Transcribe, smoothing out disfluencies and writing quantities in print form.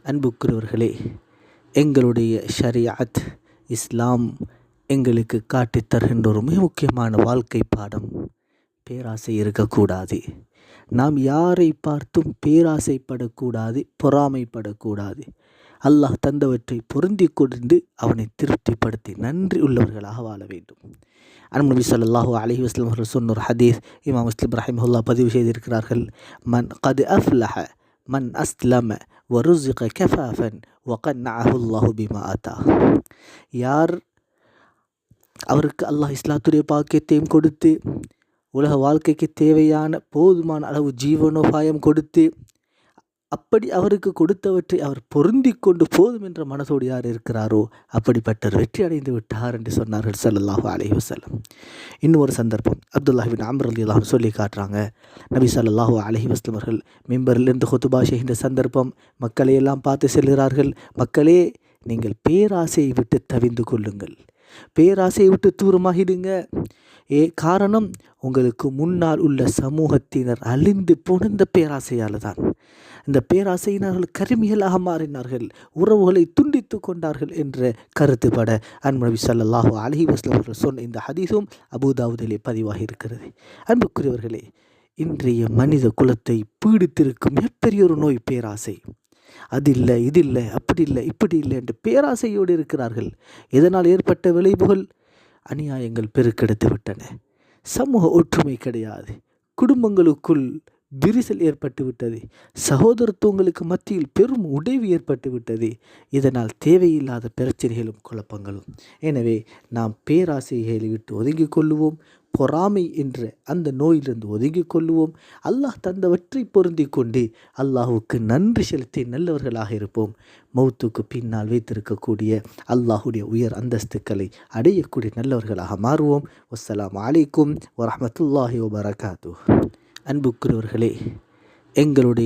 அன்புக்குரியவர்களே, எங்களுடைய ஷரிஅத் இஸ்லாம் எங்களுக்கு காட்டித் தருகின்ற ஒரு மிக முக்கியமான வாழ்க்கை பாடம், பேராசை இருக்கக்கூடாது. நாம் யாரை பார்த்தும் பேராசைப்படக்கூடாது, பொறாமைப்படக்கூடாது. அல்லாஹ் தந்தவற்றை பொருந்தி கொண்டு அவனை திருப்திப்படுத்தி நன்றி உள்ளவர்களாக வாழ வேண்டும். அன்பு நபி ஸல்லல்லாஹு அலைஹி வஸல்லம் அவர்கள் சொன்ன ஒரு ஹதீஸ் இமாம் முஸ்லிம் ரஹிமஹுல்லாஹ் பதிவு செய்திருக்கிறார்கள். மன் கத் அஃப்லஹ மன் அஸ்லம வருஸிக கஃபாஃபன் வகன்னஅஹு அல்லாஹு பிமா ஆதா. யார் அவருக்கு அல்லாஹ் இஸ்லாத்துடைய பாக்கியத்தையும் கொடுத்து உலக வாழ்க்கைக்கு தேவையான போதுமான அளவு ஜீவனோபாயம் கொடுத்து அப்படி அவருக்கு கொடுத்தவற்றை அவர் பொருந்தி கொண்டு போதும் என்ற மனதோடு யார் இருக்கிறாரோ அப்படிப்பட்டவர் வெற்றி அடைந்து விட்டார் என்று சொன்னார்கள் ஸல்லல்லாஹு அலைஹி வஸல்லம். இன்னும் ஒரு சந்தர்ப்பம் அப்துல்லாஹ் பின் அம்ர் ரலியல்லாஹு அன்ஹு சொல்லி காட்டுறாங்க. நபி ஸல்லல்லாஹு அலைஹி வஸல்லம் அவர்கள் மிம்பரிலிருந்து ஹுத்பா செய்கின்ற சந்தர்ப்பம், மக்களை எல்லாம் பார்த்து செல்கிறார்கள். மக்களே, நீங்கள் பேராசையை விட்டு தவிந்து கொள்ளுங்கள், பேராசையை விட்டு தூரமாகிடுங்க. காரணம், உங்களுக்கு முன்னால் உள்ள சமூகத்தினர் அழிந்து போன இந்த பேராசையால் தான். இந்த பேராசையினர்கள் கருமிகளாக மாறினார்கள், உறவுகளை துண்டித்து கொண்டார்கள் என்ற கருத்துப்பட அன்பு நபி ஸல்லல்லாஹு அலைஹி வஸல்லம் அவர்கள் சொன்ன இந்த ஹதீஸும் அபூதாவுதிலே பதிவாகி இருக்கிறது. அன்புக்குரியவர்களே, இன்றைய மனித குலத்தை பீடித்திருக்கும் மிகப்பெரிய ஒரு நோய் பேராசை. அது இல்லை, இது இல்லை, அப்படி இல்லை, இப்படி இல்லை என்று பேராசையோடு இருக்கிறார்கள். இதனால் ஏற்பட்ட விளைவுகள், அநியாயங்கள் பெருக்கெடுத்து விட்டன. சமூக ஒற்றுமை கிடையாது. குடும்பங்களுக்குள் விரிசல் ஏற்பட்டு விட்டது. சகோதரத்துவங்களுக்கு மத்தியில் பெரும் உடைவு ஏற்பட்டு விட்டது. இதனால் தேவையில்லாத பிரச்சனைகளும் குழப்பங்களும். எனவே நாம் பேராசைகளை விட்டு ஒதுங்கிக் கொள்ளுவோம். பொறாமை என்ற அந்த நோயிலிருந்து ஒதுங்கிக் கொள்ளுவோம். அல்லாஹ் தந்தவற்றை பொருந்தி கொண்டு அல்லாஹுக்கு நன்றி செலுத்தி நல்லவர்களாக இருப்போம். மௌத்துக்கு பின்னால் வைத்திருக்கக்கூடிய அல்லாஹுடைய உயர் அந்தஸ்துக்களை அடையக்கூடிய நல்லவர்களாக மாறுவோம். வஸ்ஸலாமு அலைக்கும் வரஹ்மத்துல்லாஹி வபரகாத்துஹு. அன்புக்குரியவர்களே, எங்களுடைய